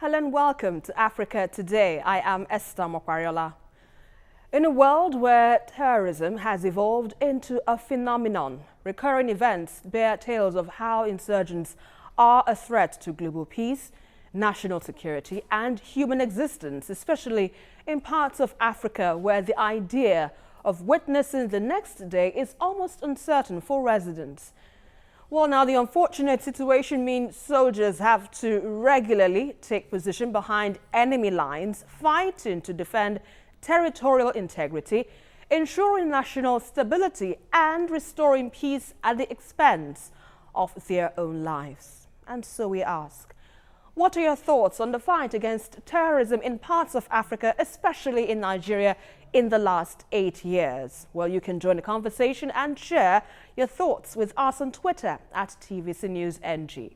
Hello and welcome to Africa Today. I am Esther Mokwariola. In a world where terrorism has evolved into a phenomenon, recurring events bear tales of how insurgents are a threat to global peace, national security and human existence, especially in parts of Africa where the idea of witnessing the next day is almost uncertain for residents. Well, now the unfortunate situation means soldiers have to regularly take position behind enemy lines, fighting to defend territorial integrity, ensuring national stability and restoring peace at the expense of their own lives. And so we ask, what are your thoughts on the fight against terrorism in parts of Africa, especially in Nigeria, in the last 8 years? Well, you can join the conversation and share your thoughts with us on Twitter at TVC News NG.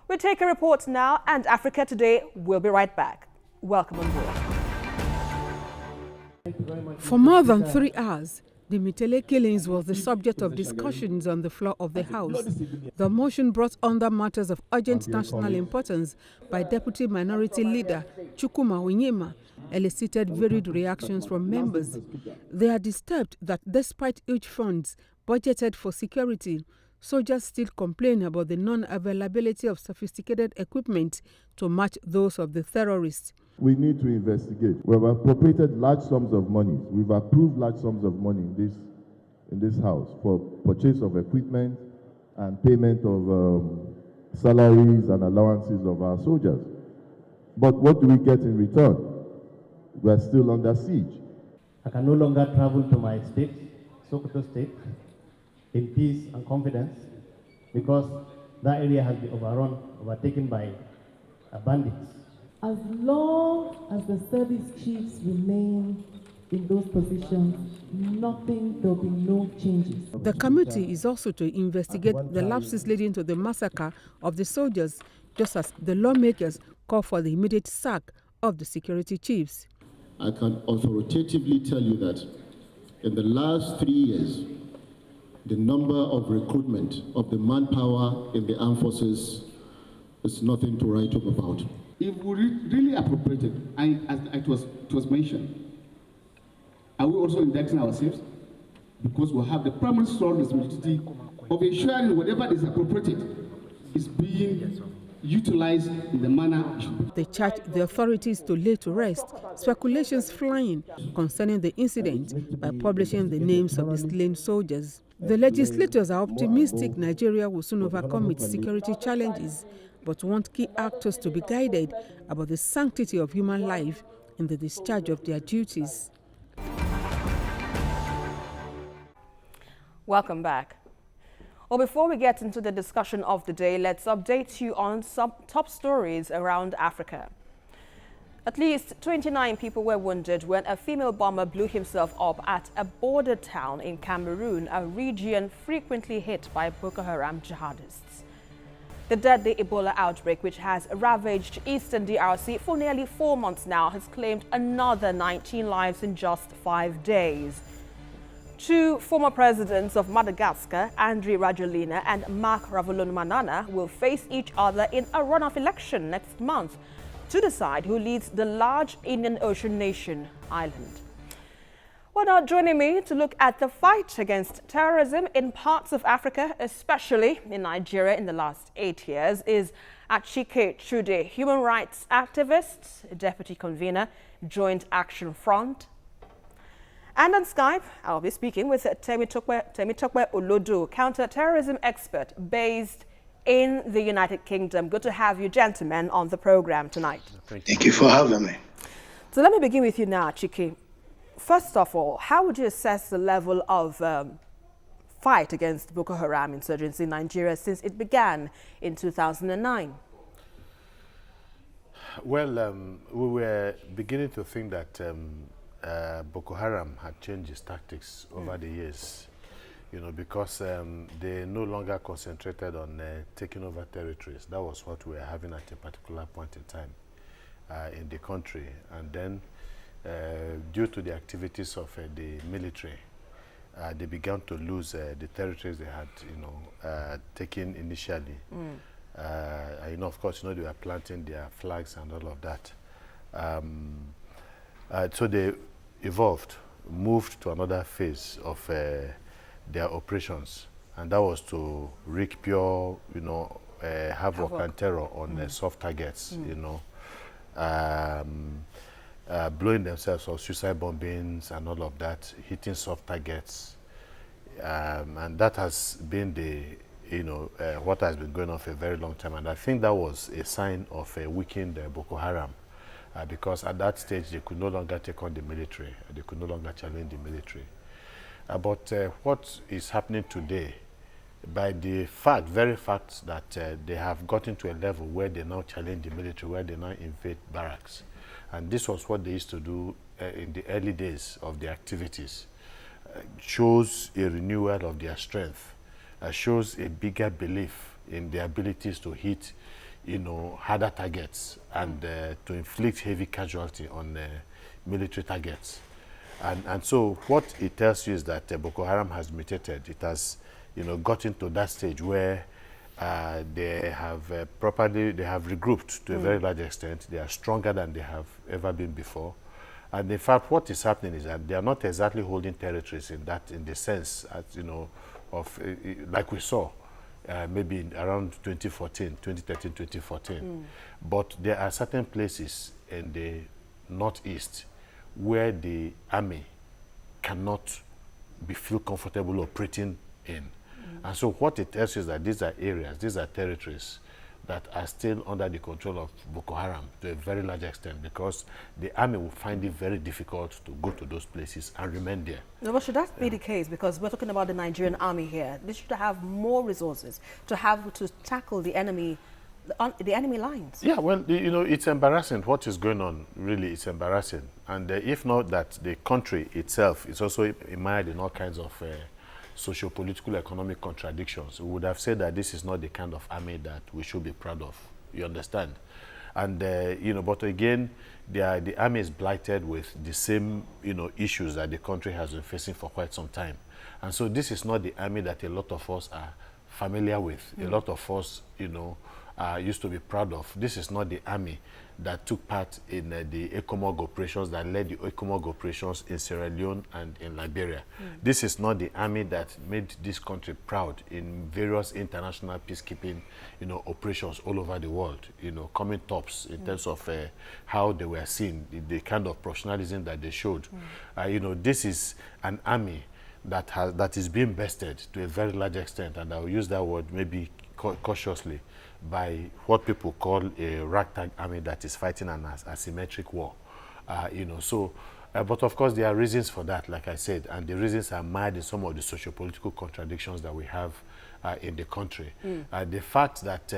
We'll take a report now, and Africa Today will be right back. Welcome on board. For more than 3 hours, the Mitele killings was the subject of discussions on the floor of the House. The motion brought under matters of urgent national importance by Deputy Minority Leader Chukwuma Onyema elicited varied reactions from members. They are disturbed that despite huge funds budgeted for security, soldiers still complain about the non-availability of sophisticated equipment to match those of the terrorists. We need to investigate. We have appropriated large sums of money. We've approved large sums of money in this house for purchase of equipment and payment of salaries and allowances of our soldiers. But what do we get in return? We are still under siege. I can no longer travel to my state, Sokoto State, in peace and confidence because that area has been overtaken by bandits. As long as the service chiefs remain in those positions, there will be no changes. The committee is also to investigate the lapses leading to the massacre of the soldiers, just as the lawmakers call for the immediate sack of the security chiefs. I can authoritatively tell you that in the last 3 years, the number of recruitment of the manpower in the armed forces is nothing to write home about. If we really appropriated, and as it was mentioned, are we also indexing ourselves? Because we have the primary sole responsibility of ensuring whatever is appropriated is being utilized in the manner it should be. They charged the authorities to lay to rest speculations flying concerning the incident by publishing the names of the slain soldiers. The legislators are optimistic Nigeria will soon overcome its security challenges, but want key actors to be guided about the sanctity of human life in the discharge of their duties. Welcome back. Well, before we get into the discussion of the day, let's update you on some top stories around Africa. At least 29 people were wounded when a female bomber blew himself up at a border town in Cameroon, a region frequently hit by Boko Haram jihadists. The deadly Ebola outbreak, which has ravaged eastern DRC for nearly 4 months now, has claimed another 19 lives in just 5 days. 2 former presidents of Madagascar, Andry Rajoelina and Marc Ravalomanana, will face each other in a runoff election next month to decide who leads the large Indian Ocean nation island. Well, now joining me to look at the fight against terrorism in parts of Africa, especially in Nigeria in the last 8 years, is Achike Chude, human rights activist, deputy convener, Joint Action Front. And on Skype, I'll be speaking with Temitope Olodo, counter-terrorism expert based in the United Kingdom. Good to have you gentlemen on the program tonight. Thank you for having me. So let me begin with you now, Achike. First of all, how would you assess the level of fight against Boko Haram insurgency in Nigeria since it began in 2009? Well, we were beginning to think that Boko Haram had changed its tactics over the years, because they no longer concentrated on taking over territories. That was what we were having at a particular point in time in the country. And then, due to the activities of the military, they began to lose the territories they had, taken initially. Of course, they were planting their flags and all of that. So they evolved, moved to another phase of their operations, and that was to wreak pure, havoc and terror on soft targets, blowing themselves up, suicide bombings and all of that, hitting soft targets, and that has been what has been going on for a very long time. And I think that was a sign of a weakened Boko Haram, because at that stage they could no longer take on the military, they could no longer challenge the military. But what is happening today, by the very fact that they have gotten to a level where they now challenge the military, where they now invade barracks, and this was what they used to do in the early days of their activities, shows a renewal of their strength, shows a bigger belief in their abilities to hit, harder targets and to inflict heavy casualty on military targets. And so what it tells you is that Boko Haram has mutated. It has, gotten to that stage where they have regrouped to a very large extent. They are stronger than they have ever been before. And in fact, what is happening is that they are not exactly holding territories in the sense, of like we saw maybe around 2013, 2014. But there are certain places in the northeast where the army cannot feel comfortable operating in. And so what it tells you is that these are areas, these are territories that are still under the control of Boko Haram to a very large extent, because the army will find it very difficult to go to those places and remain there. No, but should that be the case? Because we're talking about the Nigerian army here. They should have more resources to tackle the enemy lines. Yeah, well, it's embarrassing what is going on. Really, it's embarrassing. And if not that the country itself is also mired in all kinds of socio-political, economic contradictions, we would have said that this is not the kind of army that we should be proud of. You understand? And, but again, the army is blighted with the same, issues that the country has been facing for quite some time. And so this is not the army that a lot of us are familiar with. A lot of us, used to be proud of. This is not the army that took part in the ECOMOG operations, that led the ECOMOG operations in Sierra Leone and in Liberia. This is not the army that made this country proud in various international peacekeeping, operations all over the world, coming tops in terms of how they were seen, the kind of professionalism that they showed. This is an army that is being bested to a very large extent, and I will use that word maybe cautiously, by what people call a ragtag army that is fighting an asymmetric war. But of course there are reasons for that, like I said, and the reasons are mired in some of the socio-political contradictions that we have in the country. The fact that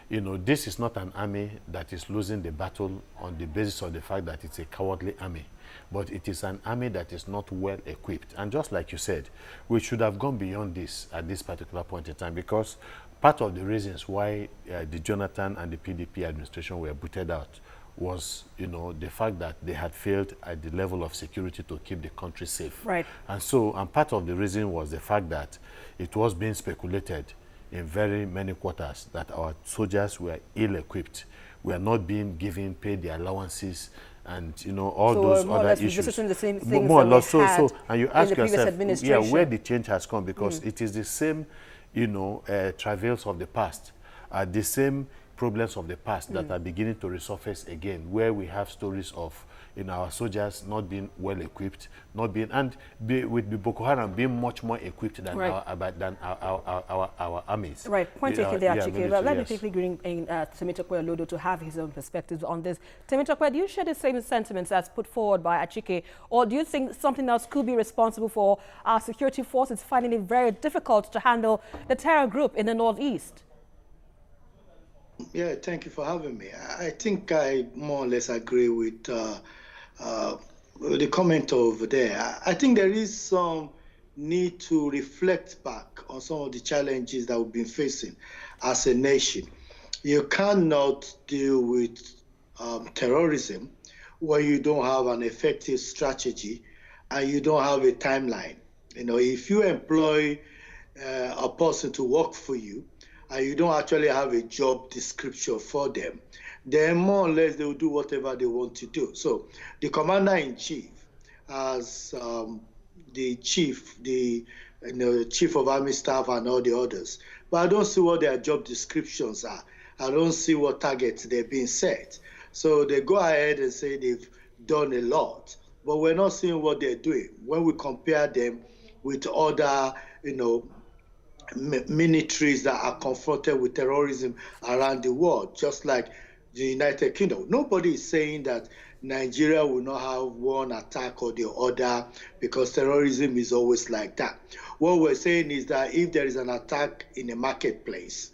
this is not an army that is losing the battle on the basis of the fact that it's a cowardly army, but it is an army that is not well equipped. And just like you said, we should have gone beyond this at this particular point in time, because part of the reasons why the Jonathan and the PDP administration were booted out was, the fact that they had failed at the level of security to keep the country safe. Right. And part of the reason was the fact that it was being speculated in very many quarters that our soldiers were ill-equipped, were not being paid the allowances, and all those other issues. The same things more or less. so, and you ask yourself, where the change has come, because it is the same, travails of the past, the same problems of the past that are beginning to resurface again, where we have stories of our soldiers not being well equipped, with the Boko Haram being much more equipped than our armies. Right, point taken there, Achike. Well, let me quickly bring in Temitope Olodo to have his own perspectives on this. Temitope, do you share the same sentiments as put forward by Achike, or do you think something else could be responsible for our security forces finding it very difficult to handle the terror group in the northeast? Yeah, thank you for having me. I think I more or less agree with the comment over there. I think there is some need to reflect back on some of the challenges that we've been facing as a nation. You cannot deal with terrorism where you don't have an effective strategy and you don't have a timeline. If you employ a person to work for you, and you don't actually have a job description for them, then more or less they will do whatever they want to do. So the commander-in-chief, as the chief, the chief of army staff and all the others, but I don't see what their job descriptions are. I don't see what targets they're being set. So they go ahead and say they've done a lot, but we're not seeing what they're doing when we compare them with other, militaries that are confronted with terrorism around the world, just like the United Kingdom. Nobody is saying that Nigeria will not have one attack or the other, because terrorism is always like that. What we're saying is that if there is an attack in a marketplace,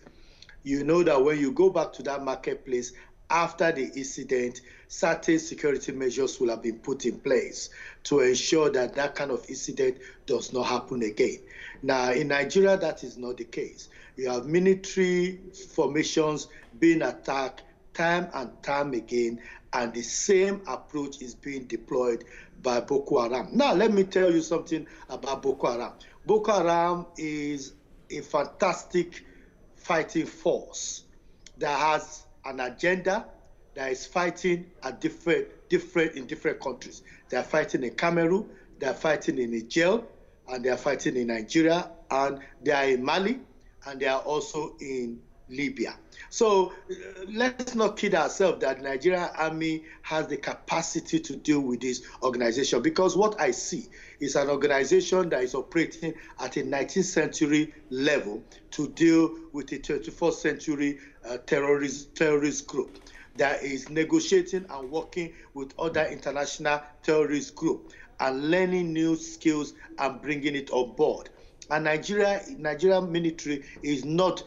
you know that when you go back to that marketplace after the incident, certain security measures will have been put in place to ensure that that kind of incident does not happen again. Now, in Nigeria, that is not the case. You have military formations being attacked time and time again, and the same approach is being deployed by Boko Haram. Now, let me tell you something about Boko Haram. Boko Haram is a fantastic fighting force that has an agenda, that is fighting at in different countries. They are fighting in Cameroon, they are fighting in Niger, and they are fighting in Nigeria, and they are in Mali, and they are also in Libya. So let's not kid ourselves that the Nigerian army has the capacity to deal with this organization, because what I see is an organization that is operating at a 19th century level to deal with a 21st century terrorist group that is negotiating and working with other international terrorist groups and learning new skills and bringing it on board. And Nigerian military is not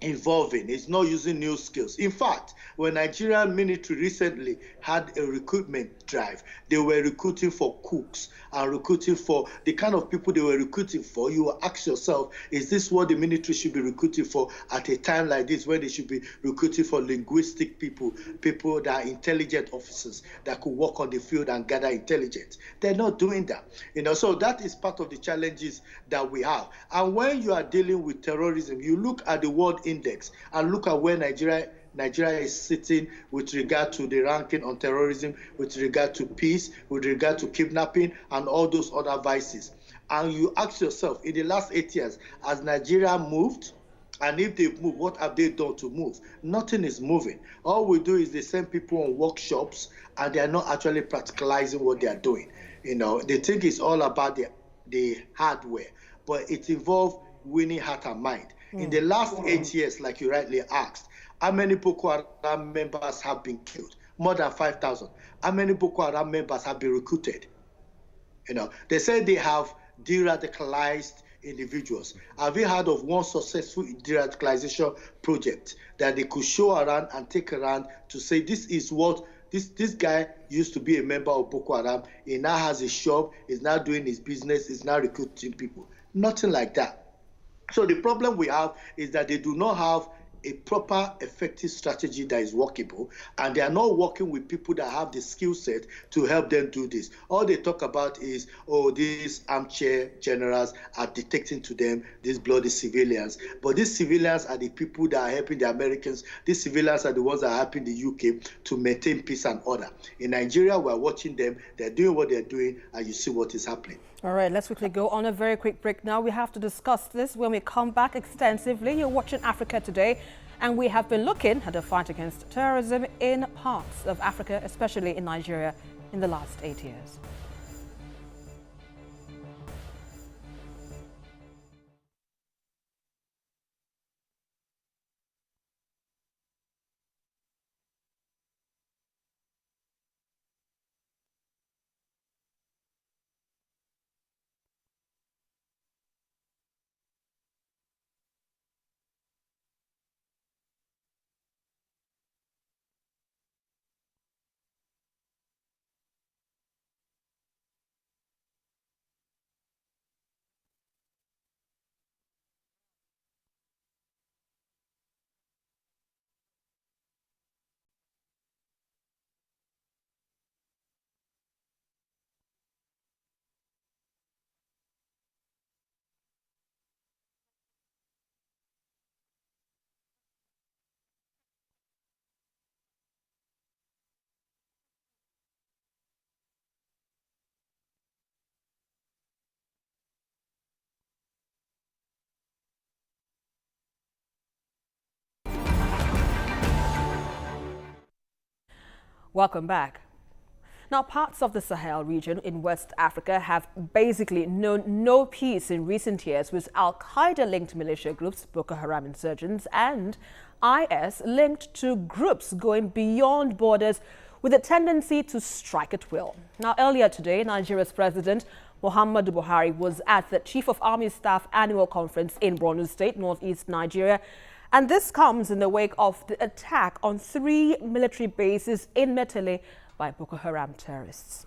evolving, it's not using new skills. In fact, when Nigerian military recently had a recruitment drive, they were recruiting for cooks and recruiting for the kind of people they were recruiting for. You will ask yourself, is this what the military should be recruiting for at a time like this, when they should be recruiting for linguistic people that are intelligent officers that could work on the field and gather intelligence? They're not doing that. So that is part of the challenges that we have. And when you are dealing with terrorism, you look at the World Index and look at where Nigeria is sitting with regard to the ranking on terrorism, with regard to peace, with regard to kidnapping and all those other vices. And you ask yourself, in the last 8 years, has Nigeria moved? And if they've moved, what have they done to move? Nothing is moving. All we do is they send people on workshops, and they are not actually practicalizing what they are doing. They think it's all about the hardware, but it involves winning heart and mind. In the last 8 years, like you rightly asked, how many Boko Haram members have been killed? More than 5,000. How many Boko Haram members have been recruited? They say they have de-radicalized individuals. Have you heard of one successful de-radicalization project that they could show around and take around to say, this is what this guy used to be a member of Boko Haram, he now has a shop, he's now doing his business, he's now recruiting people? Nothing like that. So the problem we have is that they do not have a proper, effective strategy that is workable, and they are not working with people that have the skill set to help them do this. All they talk about is, oh, these armchair generals are dictating to them these bloody civilians. But these civilians are the people that are helping the Americans. These civilians are the ones that are helping the UK to maintain peace and order. In Nigeria, we're watching them. They're doing what they're doing, and you see what is happening. All right, let's quickly go on a very quick break now. We have to discuss this when we come back extensively. You're watching Africa Today, and we have been looking at the fight against terrorism in parts of Africa, especially in Nigeria, in the last 8 years. Welcome back. Now, parts of the Sahel region in West Africa have basically known no peace in recent years, with Al-Qaeda-linked militia groups, Boko Haram insurgents, and IS linked to groups going beyond borders with a tendency to strike at will. Now, earlier today, Nigeria's President Muhammadu Buhari was at the Chief of Army Staff Annual Conference in Borno State, northeast Nigeria. And this comes in the wake of the attack on 3 military bases in Metele by Boko Haram terrorists.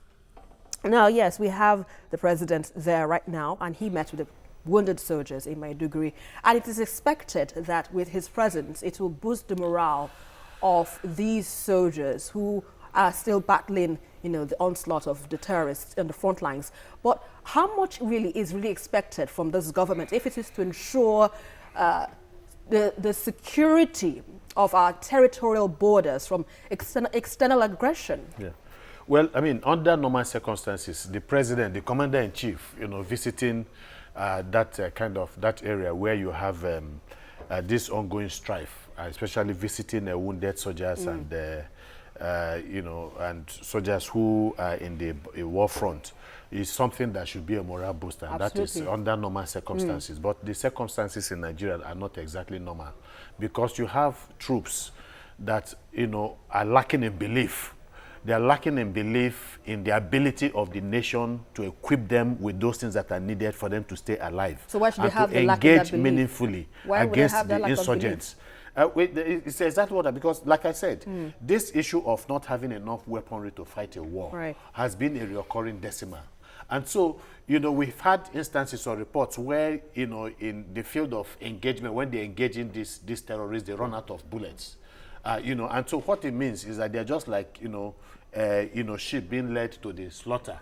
Now, yes, we have the president there right now, and he met with the wounded soldiers in Maiduguri. And it is expected that with his presence, it will boost the morale of these soldiers who are still battling, the onslaught of the terrorists on the front lines. But how much is really expected from this government if it is to ensure the security of our territorial borders from external aggression? Yeah. Well, I mean, under normal circumstances, the president, the commander-in-chief, visiting that area where you have this ongoing strife, especially visiting wounded soldiers and soldiers who are in the war front, is something that should be a morale booster. And that is under normal circumstances. But the circumstances in Nigeria are not exactly normal, because you have troops that, are lacking in belief. They are lacking in belief in the ability of the nation to equip them with those things that are needed for them to stay alive. So why should they have to engage meaningfully against the insurgents? It's exactly what, because like I said, this issue of not having enough weaponry to fight a war has been a recurring decimal. And so, we've had instances or reports where, in the field of engagement, when they engage in these terrorists, they run out of bullets. And so what it means is that they're just like, sheep being led to the slaughter.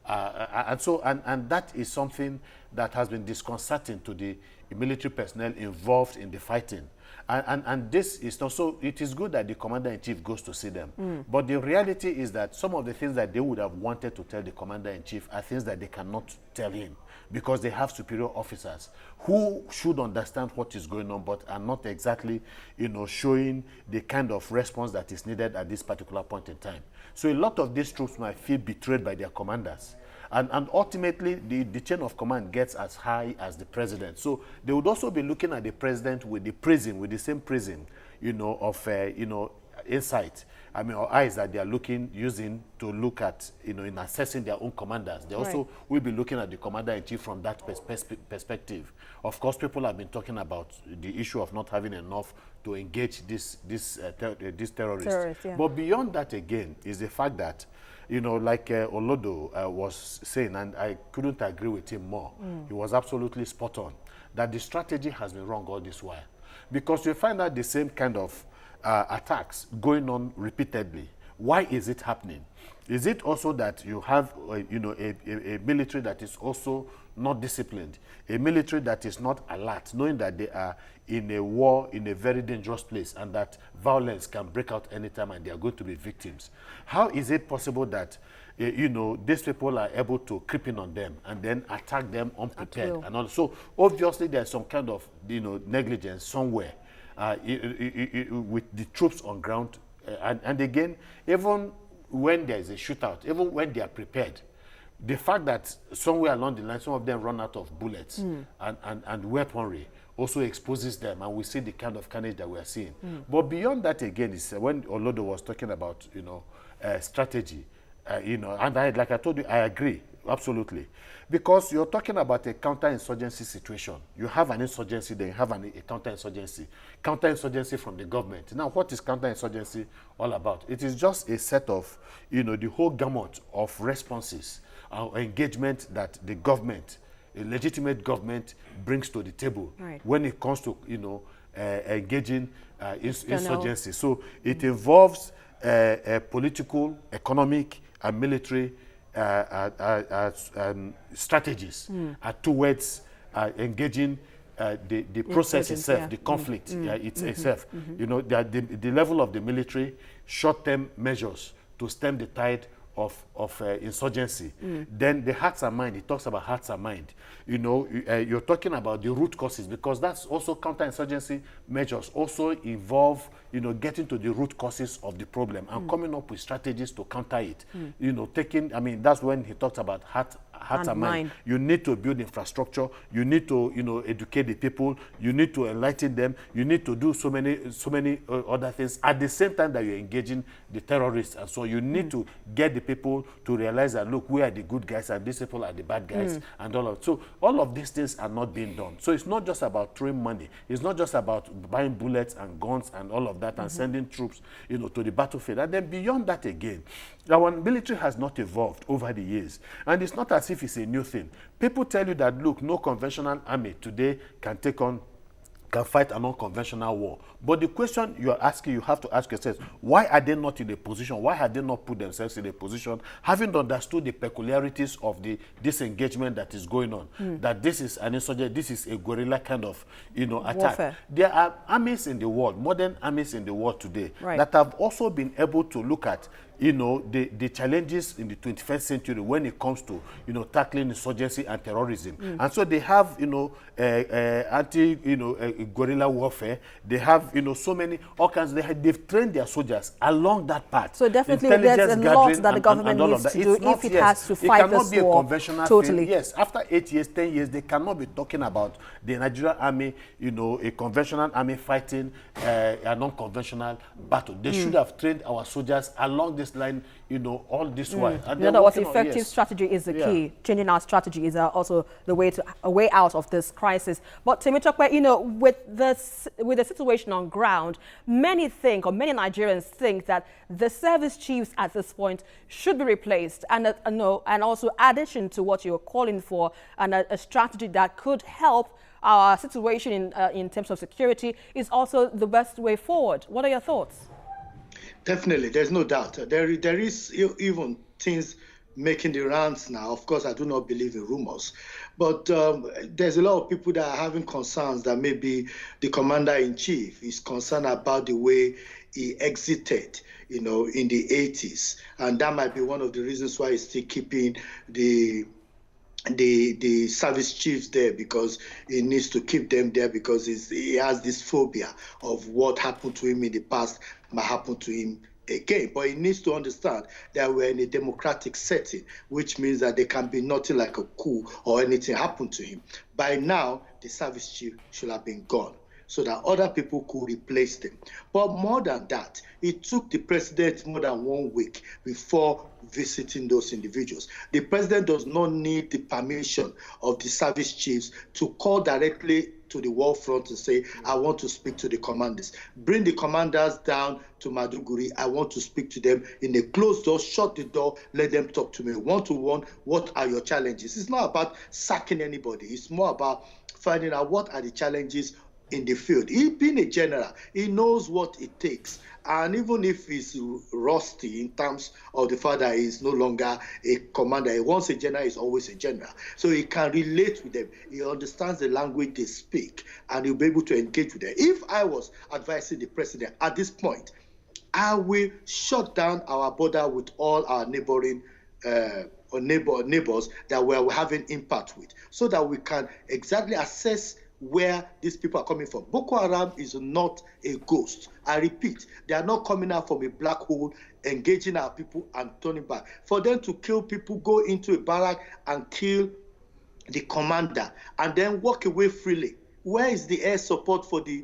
And that is something that has been disconcerting to the military personnel involved in the fighting. And this is also, it is good that the commander-in-chief goes to see them. But the reality is that some of the things that they would have wanted to tell the commander-in-chief are things that they cannot tell him, because they have superior officers who should understand what is going on, but are not exactly, showing the kind of response that is needed at this particular point in time. So a lot of these troops might feel betrayed by their commanders. And ultimately, the chain of command gets as high as the president. So they would also be looking at the president with the same prism, insight, or eyes that they are using to look at, in assessing their own commanders. They also will be looking at the commander-in-chief from that perspective. Of course, people have been talking about the issue of not having enough to engage these terrorists. But beyond that, again, is the fact that, like Olodo was saying, and I couldn't agree with him more. He was absolutely spot on, that the strategy has been wrong all this while. Because you find out the same kind of attacks going on repeatedly. Why is it happening? Is it also that you have, a military that is also not disciplined, a military that is not alert, knowing that they are in a war in a very dangerous place and that violence can break out anytime and they are going to be victims? How is it possible that, these people are able to creep in on them and then attack them unprepared? And also, obviously, there's some kind of, negligence somewhere with the troops on ground. And again, even when there is a shootout, even when they are prepared, the fact that somewhere along the line, some of them run out of bullets and weaponry also exposes them, and we see the kind of carnage that we are seeing. But beyond that, again, is when Olodo was talking about, strategy, and like I told you, I agree, absolutely. Because you're talking about a counter-insurgency situation. You have an insurgency, then you have a counter-insurgency. Counter-insurgency from the government. Now, what is counter-insurgency all about? It is just a set of, the whole gamut of responses or engagement that the government, a legitimate government, brings to the table when it comes to, engaging insurgency. So it involves political, economic, and military strategies towards engaging the process itself, the conflict itself. The level of the military, short-term measures to stem the tide insurgency. Then the hearts and mind, it talks about hearts and mind. You know, you're talking about the root causes, because that's also counterinsurgency measures also involve, you know, getting to the root causes of the problem and coming up with strategies to counter it. You know, I mean, that's when he talks about heart and mind. You need to build infrastructure. You need to, you know, educate the people. You need to enlighten them. You need to do so many other things at the same time that you're engaging the terrorists. And so you need to get the people to realize that, look, we are the good guys and these people are the bad guys and all of. So all of these things are not being done. So it's not just about throwing money. It's not just about buying bullets and guns and all of that and sending troops, you know, to the battlefield. And then beyond that again, our military has not evolved over the years. And it's not as if it's a new thing. People tell you that, look, no conventional army today can fight an unconventional war. But the question you're asking, you have to ask yourself, why are they not in a position? Why have they not put themselves in a position, having understood the peculiarities of the disengagement that is going on, that this is an insurgent, this is a guerrilla kind of, you know, attack. Warfare. There are armies in the world, modern armies in the world today, that have also been able to look at, you know, the challenges in the 21st century when it comes to, you know, tackling insurgency and terrorism. And so they have, you know, guerrilla warfare. They have, you know, so many, all kinds. They've trained their soldiers along that path. So definitely there's a lot that the government needs to do if it has to fight this war. It cannot be a conventional thing. Yes, after 8 years, 10 years, they cannot be talking about the Nigerian army, you know, a conventional army fighting a non-conventional battle. They should have trained our soldiers along this line, you know, all this while. In other words, effective strategy is the key. Changing our strategy is also the way to a way out of this crisis. But Temitope, you know, with the situation on ground, many think, or many Nigerians think, that the service chiefs at this point should be replaced, and and also addition to what you're calling for, and a strategy that could help our situation in terms of security is also the best way forward. What are your thoughts? Definitely, there's no doubt. There is even things making the rounds now. Of course, I do not believe in rumors, but there's a lot of people that are having concerns that maybe the commander-in-chief is concerned about the way he exited, you know, in the 80s, and that might be one of the reasons why he's still keeping the service chiefs there, because he needs to keep them there because he has this phobia of what happened to him in the past might happen to him again. But he needs to understand that we're in a democratic setting, which means that there can be nothing like a coup or anything happen to him. By now, the service chief should have been gone, so that other people could replace them. But more than that, it took the president more than 1 week before visiting those individuals. The president does not need the permission of the service chiefs to call directly to the war front and say, I want to speak to the commanders. Bring the commanders down to Maduguri. I want to speak to them in a closed door, shut the door, let them talk to me one-to-one. What are your challenges? It's not about sacking anybody. It's more about finding out what are the challenges in the field. He being a general, he knows what it takes. And even if he's rusty in terms of the fact that he's no longer a commander, once a general, is always a general. So he can relate with them. He understands the language they speak, and he'll be able to engage with them. If I was advising the president at this point, I will shut down our border with all our neighboring neighbors that we're having impact with, so that we can exactly assess where these people are coming from. Boko Haram is not a ghost. I repeat, they are not coming out from a black hole, engaging our people and turning back. For them to kill people, go into a barrack and kill the commander, and then walk away freely. Where is the air support for the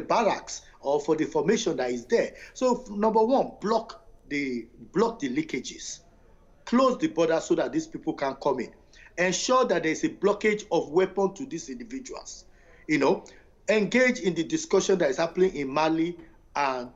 barracks or for the formation that is there? So number one, block the leakages, close the border so that these people can come in. Ensure that there's a blockage of weapons to these individuals. You know, engage in the discussion that is happening in Mali and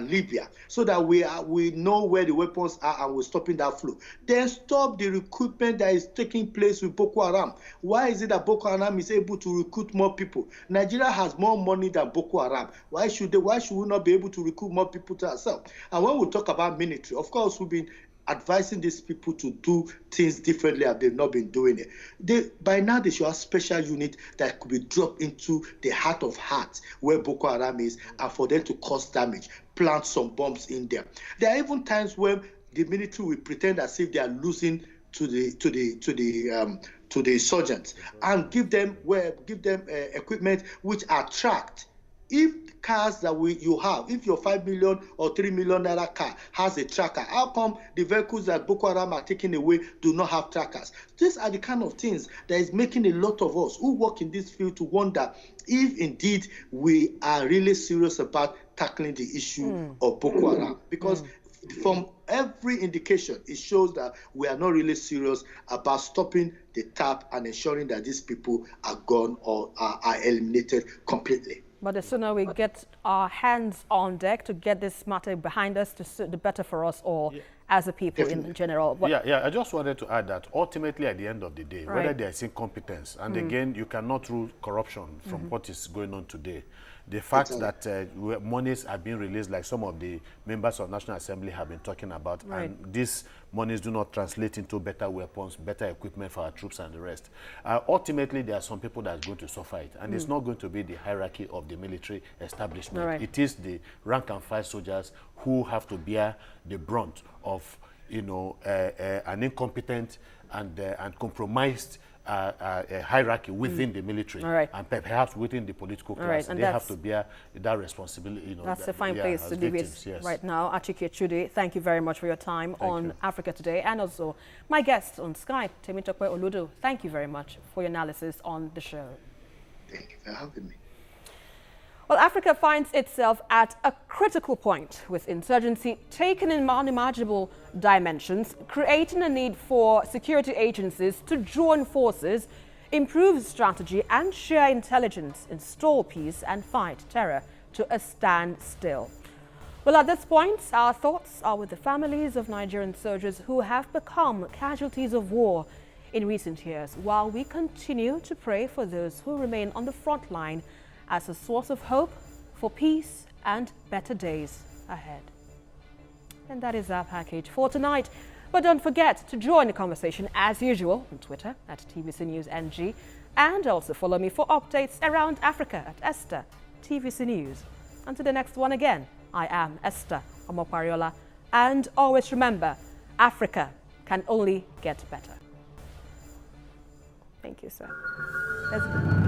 Libya, so that we know where the weapons are and we're stopping that flow. Then stop the recruitment that is taking place with Boko Haram. Why is it that Boko Haram is able to recruit more people? Nigeria has more money than Boko Haram. Why should we not be able to recruit more people to ourselves? And when we talk about military, of course, we've been advising these people to do things differently as they've not been doing it. By now, they should have special unit that could be dropped into the heart of hearts where Boko Haram is, and for them to cause damage, plant some bombs in there. There are even times when the military will pretend as if they are losing to the insurgents and give them equipment which are tracked. If cars that you have, if your 5 million or 3 million naira car has a tracker, how come the vehicles that Boko Haram are taking away do not have trackers? These are the kind of things that is making a lot of us who work in this field to wonder if indeed we are really serious about tackling the issue of Boko Haram. Because from every indication, it shows that we are not really serious about stopping the tap and ensuring that these people are gone or are eliminated completely. But the sooner we get our hands on deck to get this matter behind us, the better for us all as a people in general. But I just wanted to add that ultimately at the end of the day, whether there is incompetence, and again, you cannot rule corruption from what is going on today. The fact that monies are being released, like some of the members of National Assembly have been talking about, and these monies do not translate into better weapons, better equipment for our troops and the rest. Ultimately, there are some people that are going to suffer it, and it's not going to be the hierarchy of the military establishment. It is the rank and file soldiers who have to bear the brunt of, an incompetent and compromised hierarchy within the military, and perhaps within the political class. They have to bear that responsibility. That's a fine place to leave it right now. Achike, Chude, thank you very much for your time on Africa Today, and also my guest on Skype, Temitope Olodo. Thank you very much for your analysis on the show. Thank you for having me. Well, Africa finds itself at a critical point, with insurgency taken in unimaginable dimensions, creating a need for security agencies to join forces, improve strategy and share intelligence, install peace and fight terror to a standstill. Well, at this point, our thoughts are with the families of Nigerian soldiers who have become casualties of war in recent years, while we continue to pray for those who remain on the front line as a source of hope for peace and better days ahead. And that is our package for tonight. But don't forget to join the conversation as usual on Twitter at TVC News NG, and also follow me for updates around Africa at Esther TVC News. Until the next one again, I am Esther Omopariola, and always remember, Africa can only get better. Thank you, sir. Let's go.